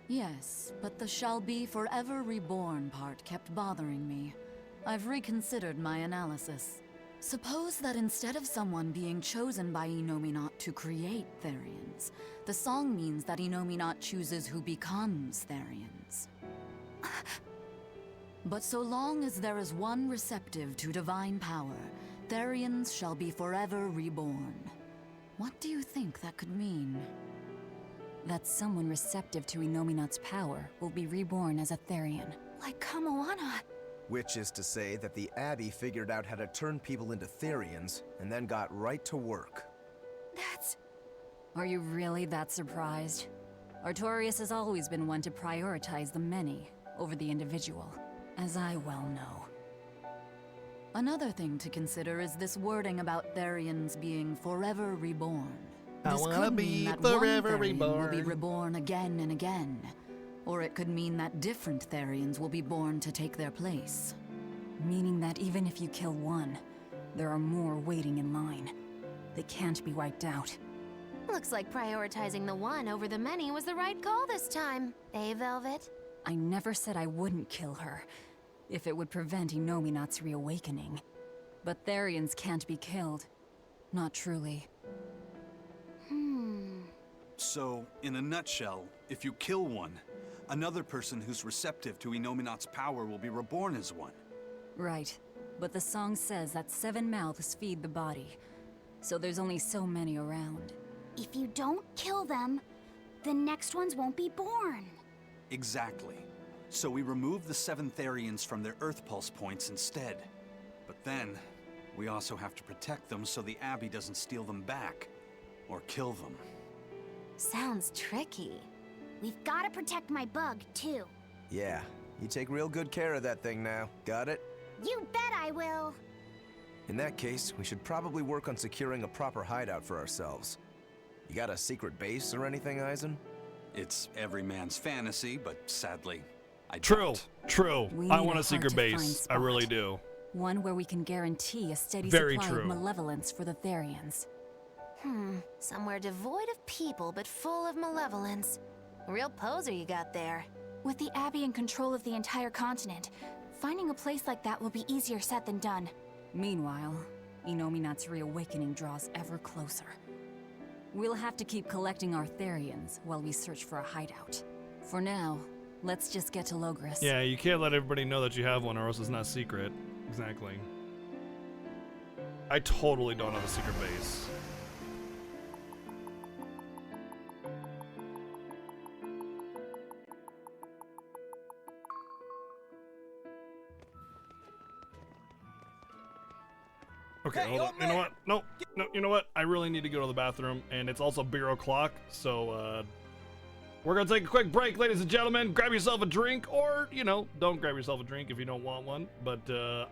Yes, but the shall be forever reborn part kept bothering me. I've reconsidered my analysis. Suppose that instead of someone being chosen by Innominat to create Therians, the song means that Innominat chooses who becomes Therians. But so long as there is one receptive to divine power, Therians shall be forever reborn. What do you think that could mean? That someone receptive to Innominat's power will be reborn as a Therian. Like Kamoana. Which is to say that the Abbey figured out how to turn people into Therians, and then got right to work. That's... Are you really that surprised? Artorias has always been one to prioritize the many over the individual, as I well know. Another thing to consider is this wording about Therians being forever reborn. This could mean that one Therian will be reborn again and again. Or it could mean that different Therians will be born to take their place. Meaning that even if you kill one, there are more waiting in line. They can't be wiped out. Looks like prioritizing the one over the many was the right call this time. Eh, Velvet? I never said I wouldn't kill her, if it would prevent Innominat's reawakening. But Therians can't be killed. Not truly. So, in a nutshell, if you kill one, another person who's receptive to Innominat's power will be reborn as one. Right. But the song says that 7 mouths feed the body. So there's only so many around. If you don't kill them, the next ones won't be born. Exactly. So we remove the 7 Therians from their Earth Pulse points instead. But then, we also have to protect them so the Abbey doesn't steal them back. Or kill them. Sounds tricky. We've got to protect my bug, too. Yeah, you take real good care of that thing now. Got it? You bet I will. In that case, we should probably work on securing a proper hideout for ourselves. You got a secret base or anything, Eisen? It's every man's fantasy, but sadly, I True, don't. true. We I need want a a secret hard-to-find base. I spot. really do. One where we can guarantee a steady Very supply true. of malevolence for the Therians. Somewhere devoid of people but full of malevolence. Real poser you got there. With the Abbey in control of the entire continent, finding a place like that will be easier said than done. Meanwhile, Innominat's reawakening draws ever closer. We'll have to keep collecting our Therians while we search for a hideout. For now, let's just get to Logris. Yeah, you can't let everybody know that you have one or else it's not secret. Exactly. I totally don't have a secret base. Okay, hold on. You know what? No, you know what? I really need to go to the bathroom, and it's also beer o'clock, so, we're gonna take a quick break, ladies and gentlemen. Grab yourself a drink, or, you know, don't grab yourself a drink if you don't want one, but,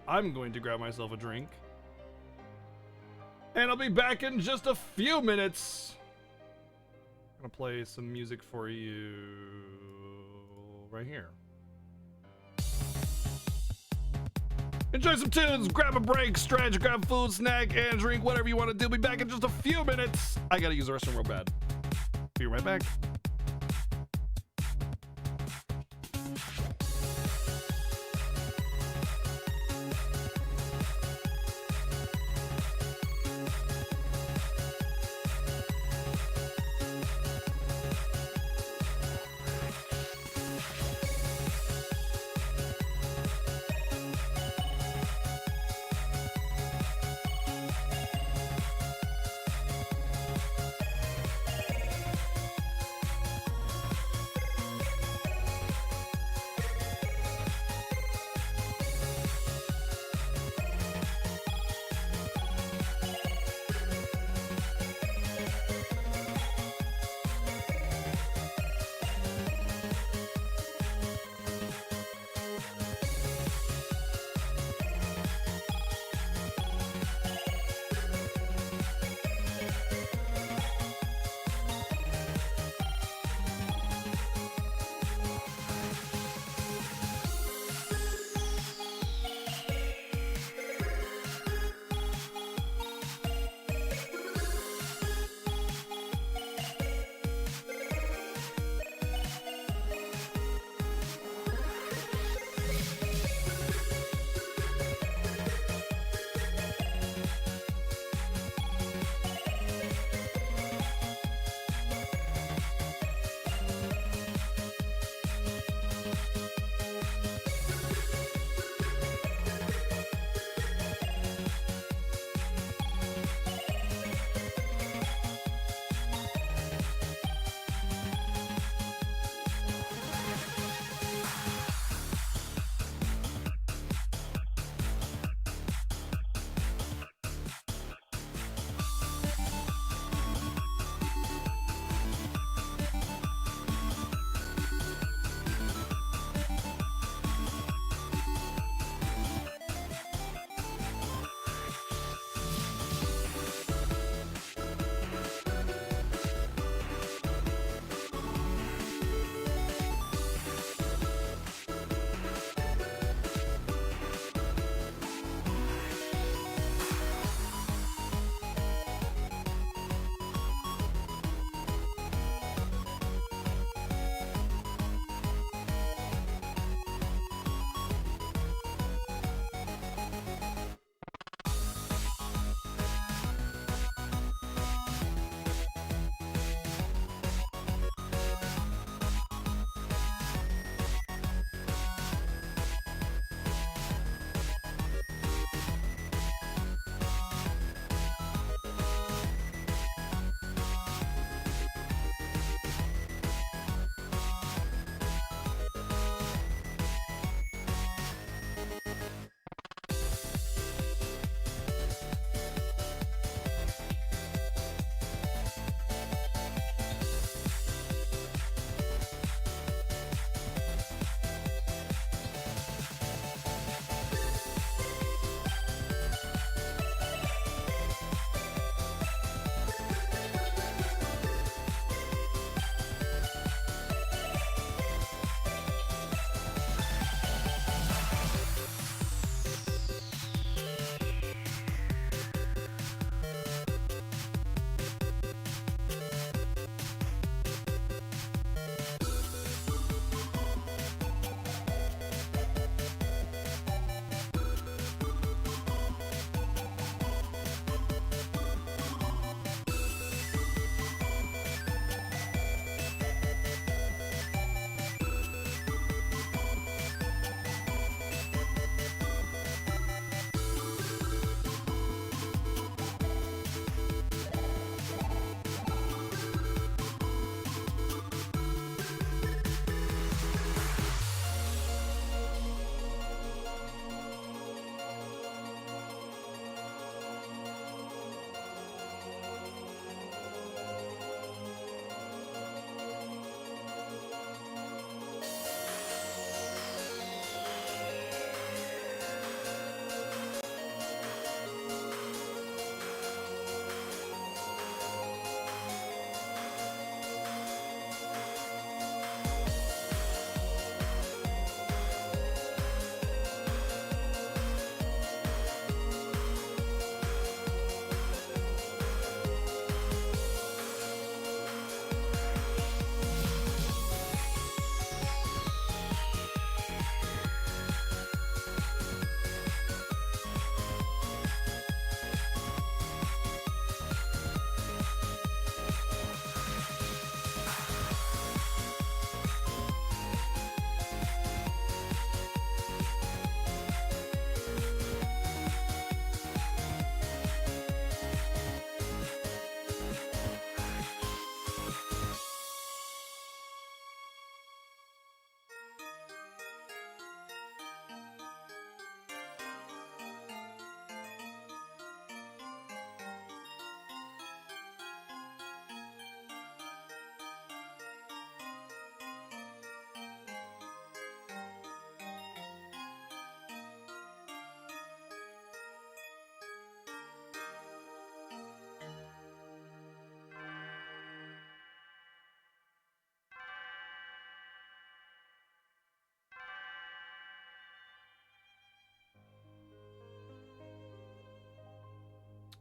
I'm going to grab myself a drink. And I'll be back in just a few minutes. I'm gonna play some music for you right here. Enjoy some tunes, grab a break, stretch, grab food, snack, and drink, whatever you want to do. Be back in just a few minutes. I gotta use the restroom real bad. Be right back.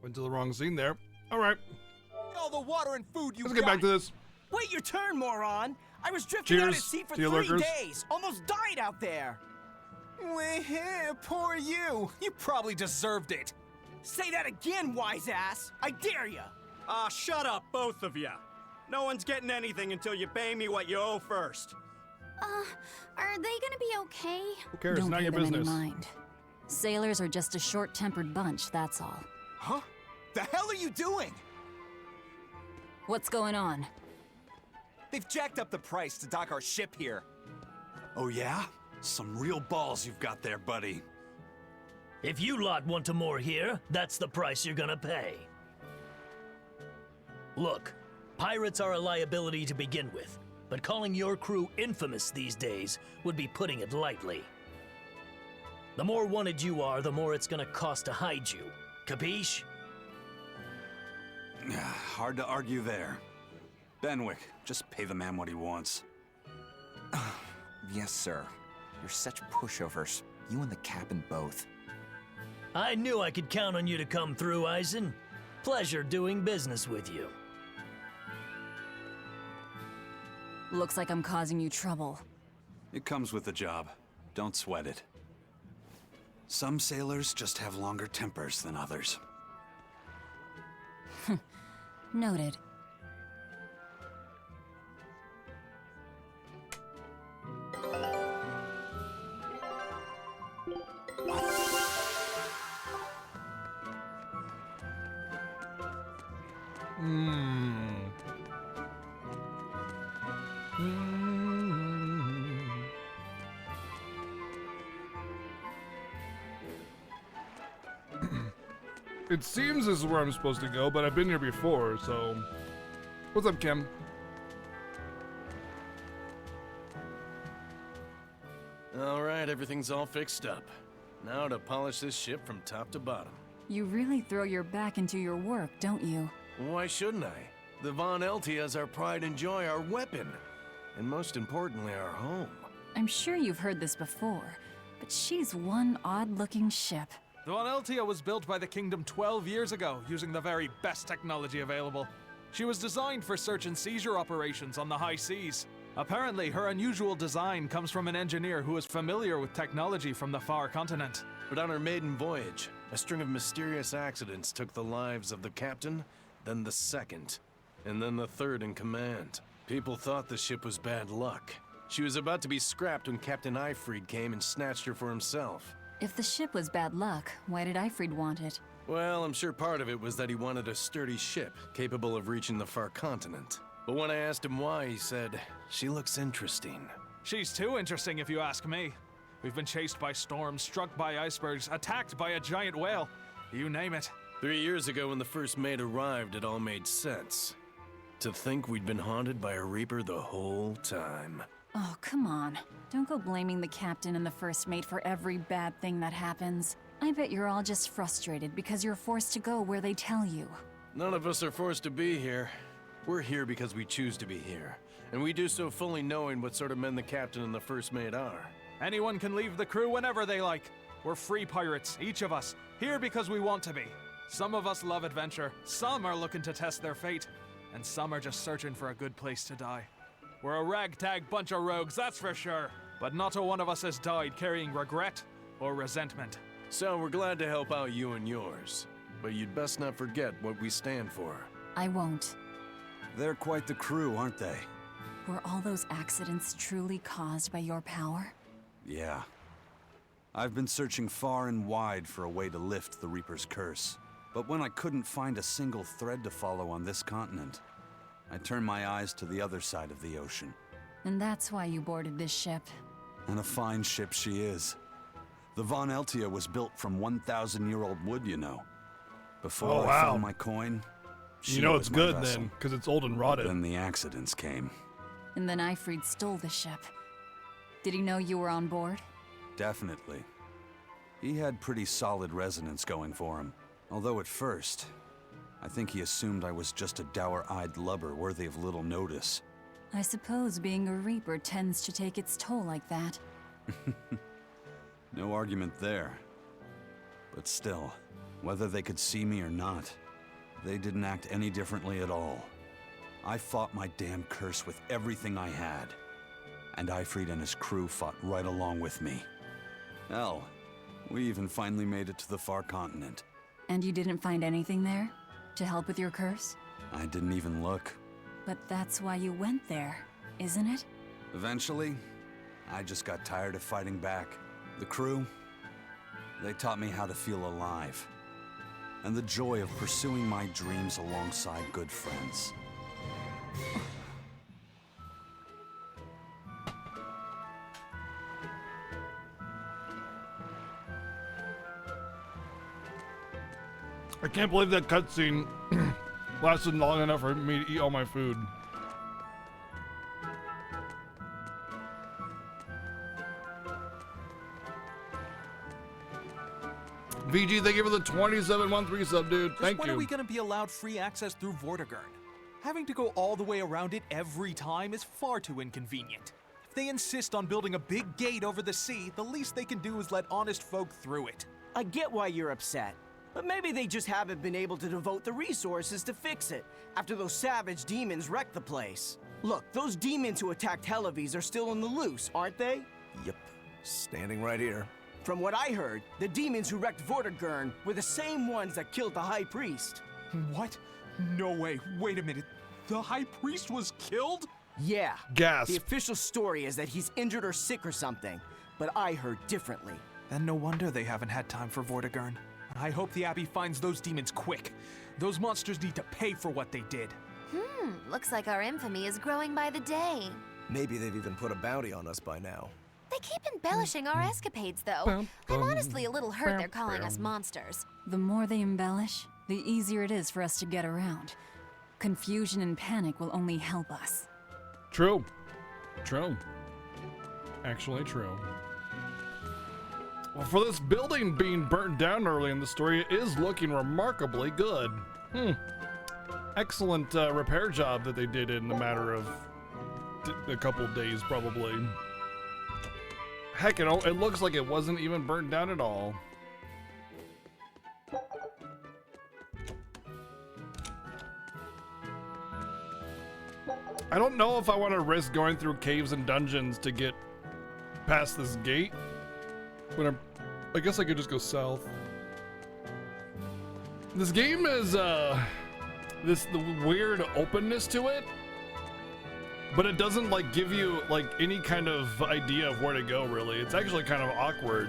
Went to the wrong scene there. All right, All the water and food you let's get back to this. Wait your turn, moron! I was drifting out at Cheers sea for to you 3 lurkers. days. Almost died out there. Poor you. You probably deserved it. Say that again, wise ass. I dare ya. Ah, shut up, both of you. No one's getting anything until you pay me what you owe first. Are they gonna be okay? Who cares? Don't Not pay your them business. any mind. Sailors are just a short-tempered bunch, that's all. Huh? The hell are you doing? What's going on? They've jacked up the price to dock our ship here. Oh yeah? Some real balls you've got there, buddy. If you lot want to moor here, that's the price you're gonna pay. Look, pirates are a liability to begin with, but calling your crew infamous these days would be putting it lightly. The more wanted you are, the more it's gonna cost to hide you. Capiche? Hard to argue there. Benwick, just pay the man what he wants. Yes, sir. You're such pushovers. You and the captain both. I knew I could count on you to come through, Eisen. Pleasure doing business with you. Looks like I'm causing you trouble. It comes with the job. Don't sweat it. Some sailors just have longer tempers than others. Noted. It seems this is where I'm supposed to go, but I've been here before, so... What's up, Kim? All right, everything's all fixed up. Now to polish this ship from top to bottom. You really throw your back into your work, don't you? Why shouldn't I? The Von Eltia is our pride and joy, our weapon. And most importantly, our home. I'm sure you've heard this before, but she's one odd-looking ship. The Von Eltia was built by the Kingdom 12 years ago, using the very best technology available. She was designed for search and seizure operations on the high seas. Apparently, her unusual design comes from an engineer who is familiar with technology from the far continent. But on her maiden voyage, a string of mysterious accidents took the lives of the captain, then the second, and then the third in command. People thought the ship was bad luck. She was about to be scrapped when Captain Eifried came and snatched her for himself. If the ship was bad luck, why did Eifried want it? Well, I'm sure part of it was that he wanted a sturdy ship, capable of reaching the far continent. But when I asked him why, he said, "She looks interesting." She's too interesting if you ask me. We've been chased by storms, struck by icebergs, attacked by a giant whale. You name it. 3 years ago when the first mate arrived, it all made sense. To think we'd been haunted by a Reaper the whole time. Oh, come on. Don't go blaming the captain and the first mate for every bad thing that happens. I bet you're all just frustrated because you're forced to go where they tell you. None of us are forced to be here. We're here because we choose to be here. And we do so fully knowing what sort of men the captain and the first mate are. Anyone can leave the crew whenever they like. We're free pirates, each of us, here because we want to be. Some of us love adventure, some are looking to test their fate, and some are just searching for a good place to die. We're a ragtag bunch of rogues, that's for sure. But not a one of us has died carrying regret or resentment. So we're glad to help out you and yours. But you'd best not forget what we stand for. I won't. They're quite the crew, aren't they? Were all those accidents truly caused by your power? Yeah. I've been searching far and wide for a way to lift the Reaper's curse. But when I couldn't find a single thread to follow on this continent, I turned my eyes to the other side of the ocean. And that's why you boarded this ship. And a fine ship she is. The Von Eltia was built from 1,000-year-old wood, you know. Before I found my coin, You know it's was my good vessel. then, because it's old and rotted. Then the accidents came. And then Eifried stole the ship. Did he know you were on board? Definitely. He had pretty solid resonance going for him. Although at first, I think he assumed I was just a dour-eyed lubber worthy of little notice. I suppose being a Reaper tends to take its toll like that. No argument there. But still, Whether they could see me or not, they didn't act any differently at all. I fought my damn curse with everything I had. And Ifrit and his crew fought right along with me. Hell, we even finally made it to the far continent. And you didn't find anything there to help with your curse? I didn't even look. But that's why you went there, isn't it? Eventually, I just got tired of fighting back. The crew, they taught me how to feel alive. And the joy of pursuing my dreams alongside good friends. I can't believe that cutscene lasted long enough for me to eat all my food. VG, thank you for the 2713 sub, dude. Thank When you. are we gonna be allowed free access through Vortigern? Having to go all the way around it every time is far too inconvenient. If they insist on building a big gate over the sea, the least they can do is let honest folk through it. I get why you're upset, but maybe they just haven't been able to devote the resources to fix it after those savage demons wrecked the place. Look, those demons who attacked Helavis are still on the loose, aren't they? Yep, standing right here. From what I heard, the demons who wrecked Vortigern were the same ones that killed the High Priest. What? No way. Wait a minute. The High Priest was killed? Yeah. Gasp. The official story is that he's injured or sick or something, but I heard differently. Then no wonder they haven't had time for Vortigern. I hope the Abbey finds those demons quick. Those monsters need to pay for what they did. Looks like our infamy is growing by the day. Maybe they've even put a bounty on us by now. They keep embellishing our escapades, though. I'm honestly a little hurt they're calling us monsters. The more they embellish, the easier it is for us to get around. Confusion and panic will only help us. True. True. Actually true. Well, for this building being burnt down early in the story, it is looking remarkably good. Excellent repair job that they did in a matter of a couple days, probably. Heck, it looks like it wasn't even burnt down at all. I don't know if I want to risk going through caves and dungeons to get past this gate. But I guess I could just go south. This game is the weird openness to it, but it doesn't like give you like any kind of idea of where to go. Really, it's actually kind of awkward.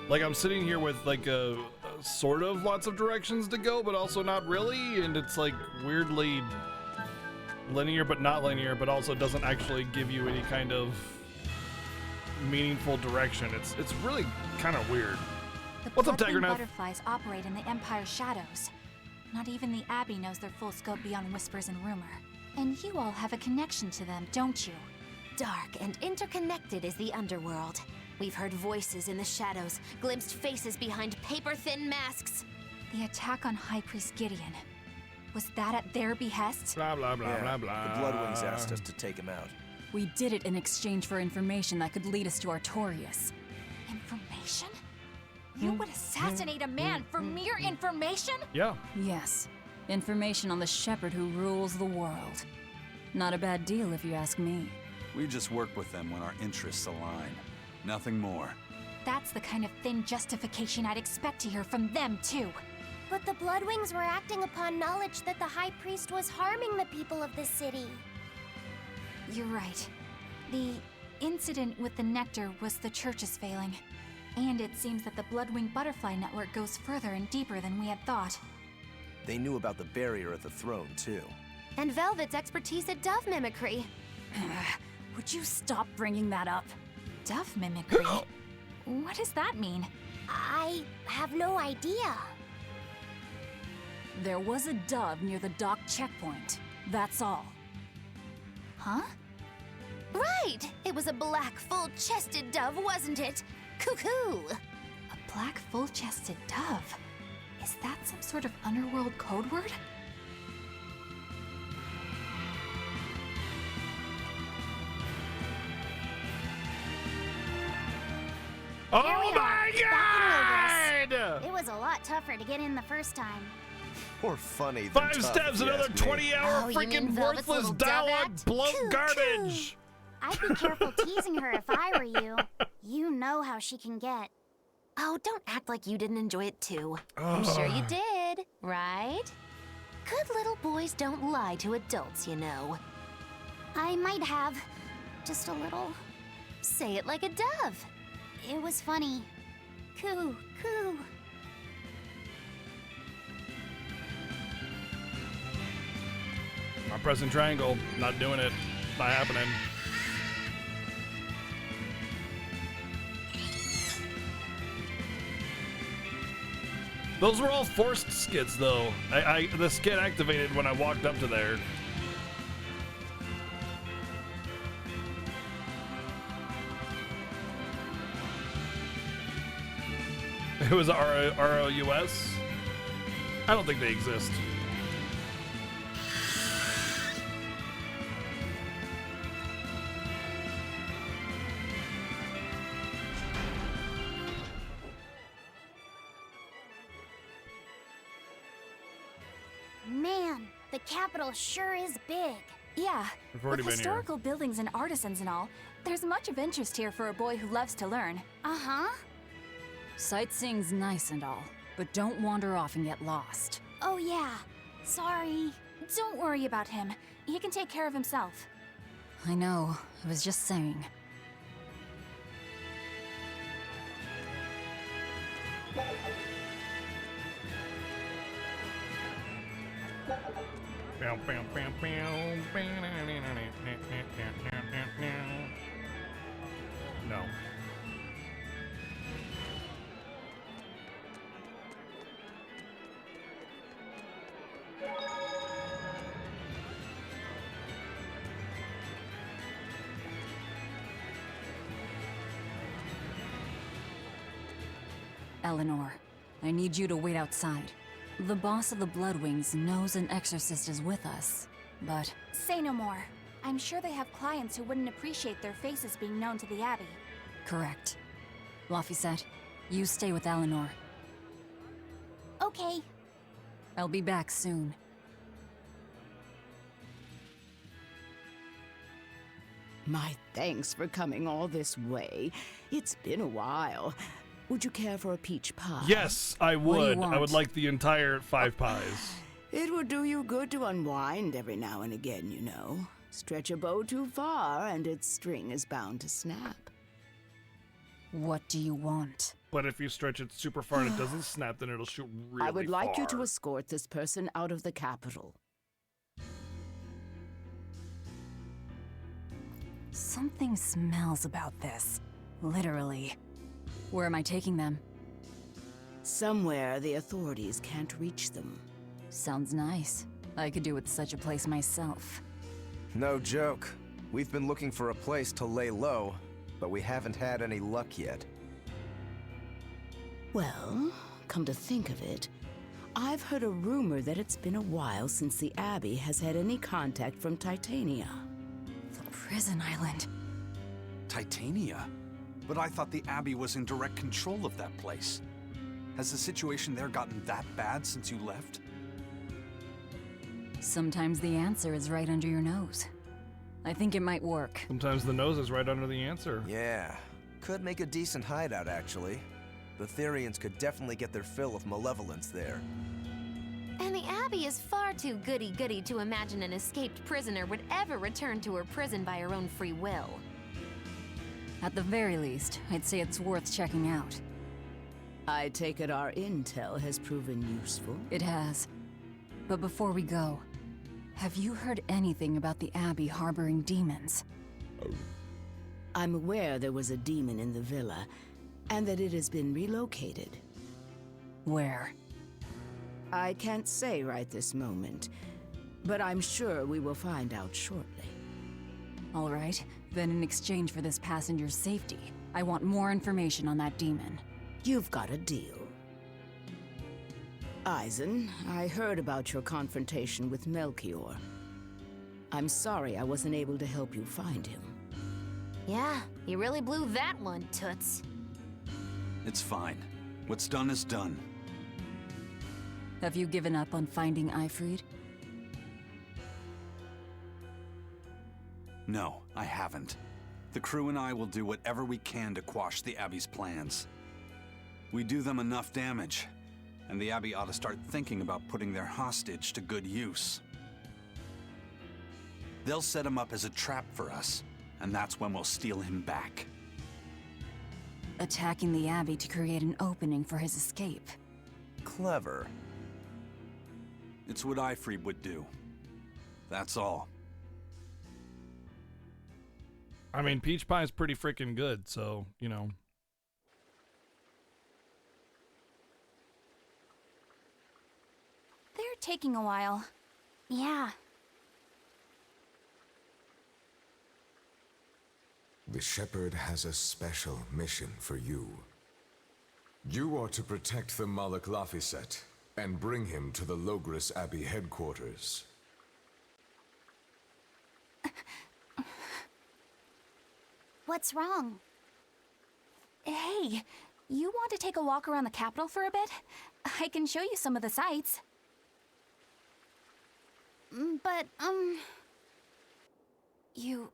Like I'm sitting here with like a sort of lots of directions to go, but also not really, and it's like weirdly linear but not linear, but also doesn't actually give you any kind of meaningful direction. It's really kind of weird. What's up, Bloodwing Tigernath? butterflies operate in the Empire's shadows. Not even the Abbey knows their full scope beyond whispers and rumor. And you all have a connection to them, don't you? Dark and interconnected is the underworld. We've heard voices in the shadows, glimpsed faces behind paper-thin masks. The attack on High Priest Gideon. Was that at their behest? Blah, blah, blah, Yeah, blah, blah. the Bloodwings asked us to take him out. We did it in exchange for information that could lead us to Artorias. Information? You would assassinate a man for mere information? Yeah. Yes. Information on the shepherd who rules the world. Not a bad deal if you ask me. We just work with them when our interests align. Nothing more. That's the kind of thin justification I'd expect to hear from them, too. But the Bloodwings were acting upon knowledge that the High Priest was harming the people of the city. You're right. The incident with the nectar was the church's failing. And it seems that the Bloodwing Butterfly Network goes further and deeper than we had thought. They knew about the barrier at the throne, too. And Velvet's expertise at dove mimicry. Would you stop bringing that up? Dove mimicry? What does that mean? I have no idea. There was a dove near the dock checkpoint. That's all. Huh? Right! It was a black, full-chested dove, wasn't it? Cuckoo! A black, full-chested dove? Is that some sort of underworld code word? Oh my god! It was a lot tougher to get in the first time. More funny than 5 tough, steps, if you another ask me. 20-hour Oh, you mean freaking Velvet's worthless little dove dialogue act? bloat Coo, garbage. I'd be careful teasing her if I were you. You know how she can get. Oh, don't act like you didn't enjoy it too. I'm sure you did, right? Good little boys don't lie to adults, you know. I might have. Just a little. Say it like a dove. It was funny. Coo, coo. I'm pressing triangle. Not doing it. Not happening. Those were all forced skits, though. The skit activated when I walked up to there. It was ROUS. I don't think they exist. Man, the capital sure is big. Yeah, We've already with been here. historical buildings and artisans and all, there's much of interest here for a boy who loves to learn. Uh-huh. Sightseeing's nice and all, but don't wander off and get lost. Oh yeah. Sorry. Don't worry about him. He can take care of himself. I know, I was just saying. No. Eleanor, I need you to wait outside. The boss of the Bloodwings knows an exorcist is with us, but... Say no more. I'm sure they have clients who wouldn't appreciate their faces being known to the Abbey. Correct. Laphicet, you stay with Eleanor. Okay. I'll be back soon. My thanks for coming all this way. It's been a while. Would you care for a peach pie? Yes, I What do you would. I would want? like the entire 5 pies. It would do you good to unwind every now and again, you know. Stretch a bow too far and its string is bound to snap. What do you want? But if you stretch it super far and it doesn't snap, then it'll shoot really I would like you to far. escort this person out of the capital. Something smells about this. Literally. Where am I taking them? Somewhere the authorities can't reach them. Sounds nice. I could do with such a place myself. No joke. We've been looking for a place to lay low, but we haven't had any luck yet. Well, come to think of it, I've heard a rumor that it's been a while since the Abbey has had any contact from Titania. The prison island. Titania? But I thought the Abbey was in direct control of that place. Has the situation there gotten that bad since you left? Sometimes the answer is right under your nose. I think it might work. Sometimes the nose is right under the answer. Yeah, could make a decent hideout, actually. The Therians could definitely get their fill of malevolence there. And the Abbey is far too goody-goody to imagine an escaped prisoner would ever return to her prison by her own free will. At the very least, I'd say it's worth checking out. I take it our intel has proven useful. It has. But before we go, have you heard anything about the Abbey harboring demons? I'm aware there was a demon in the villa, and that it has been relocated. Where? I can't say right this moment, but I'm sure we will find out shortly. All right, then in exchange for this passenger's safety, I want more information on that demon. You've got a deal. Eisen, I heard about your confrontation with Melchior. I'm sorry I wasn't able to help you find him. Yeah, you really blew that one, Toots. It's fine. What's done is done. Have you given up on finding Eifried? No, I haven't. The crew and I will do whatever we can to quash the Abbey's plans. We do them enough damage, and the Abbey ought to start thinking about putting their hostage to good use. They'll set him up as a trap for us, and that's when we'll steal him back. Attacking the Abbey to create an opening for his escape. Clever. It's what Eifried would do. That's all. I mean, peach pie is pretty freaking good, so, you know. They're taking a while. Yeah. The Shepherd has a special mission for you. You are to protect the Malak Laphicet and bring him to the Logres Abbey headquarters. What's wrong? Hey, you want to take a walk around the capital for a bit? I can show you some of the sights. But, You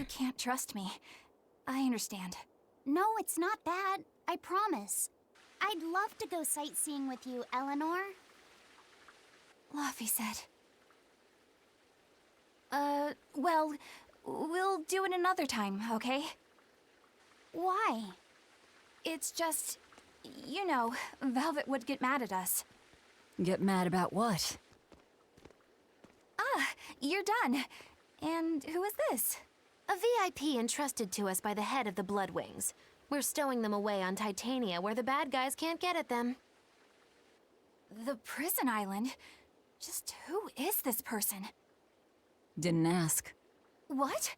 can't trust me. I understand. no, it's not that. I promise. I'd love to go sightseeing with you, Eleanor. Laphicet. Well, we'll do it another time, okay? Why? It's just, you know, Velvet would get mad at us. Get mad about what? Ah, you're done. And who is this? A VIP entrusted to us by the head of the Bloodwings. We're stowing them away on Titania where the bad guys can't get at them. The prison island? Just who is this person? Didn't ask. What?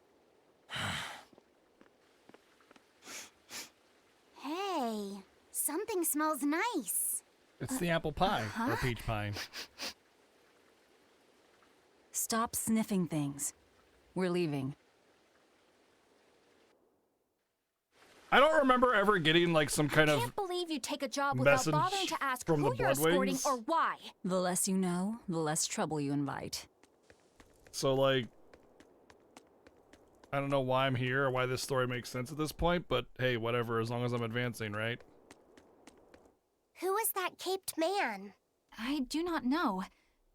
Hey, something smells nice. It's the apple pie, or peach pie. Stop sniffing things. We're leaving. I don't remember ever getting like some kind I of can't believe you take a job without message bothering to ask from who the you're escorting Bloodwings. or why. The less you know, the less trouble you invite. So, like, I don't know why I'm here or why this story makes sense at this point, but hey, whatever, as long as I'm advancing, right? Who is that caped man? I do not know,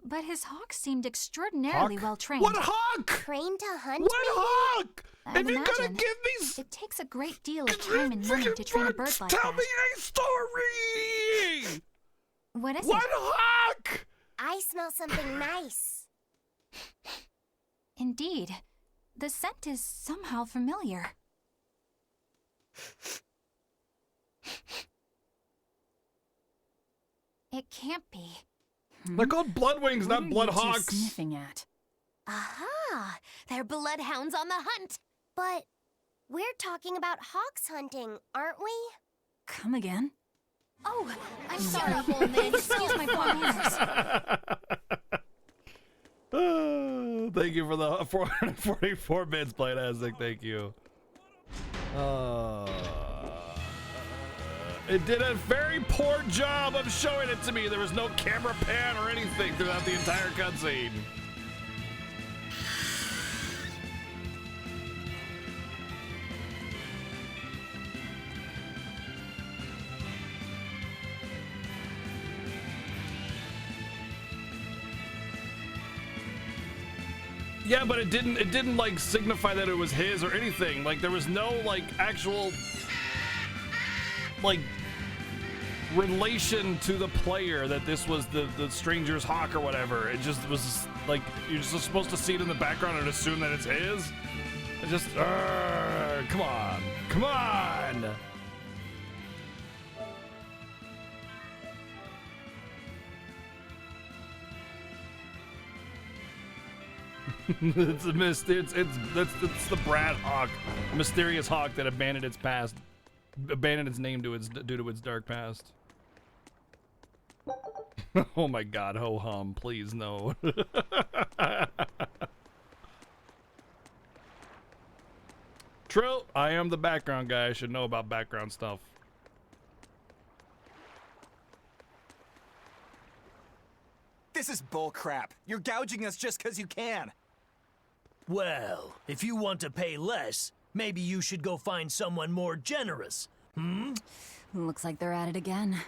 but his hawk seemed extraordinarily well trained. What hawk? Trained to hunt What me? hawk? I'd If you're gonna imagine. give me It takes a great deal of time and money to train a bird like tell that. me a story! What is What it? hawk? I smell something nice. Indeed. The scent is somehow familiar. It can't be. They're called Bloodwings, not What are you two Bloodhawks. sniffing at? Aha! They're bloodhounds on the hunt! But we're talking about hawks hunting, aren't we? Come again? Oh, I'm sorry. Excuse my poor manners. Oh, thank you for the 444 bits, Playtastic. Thank you. It did a very poor job of showing it to me. There was no camera pan or anything throughout the entire cutscene. Yeah, but it didn't like signify that it was his or anything. Like there was no like actual like relation to the player that this was the stranger's hawk or whatever. It just was like you're just supposed to see it in the background and assume that it's his. It just come on. Come on. It's the Brad Hawk, a mysterious hawk that abandoned its past, abandoned its name due to its dark past. Oh my God, ho hum, please no. True, I am the background guy. I should know about background stuff. This is bullcrap. You're gouging us just 'cause you can. Well, if you want to pay less, maybe you should go find someone more generous. Looks like they're at it again.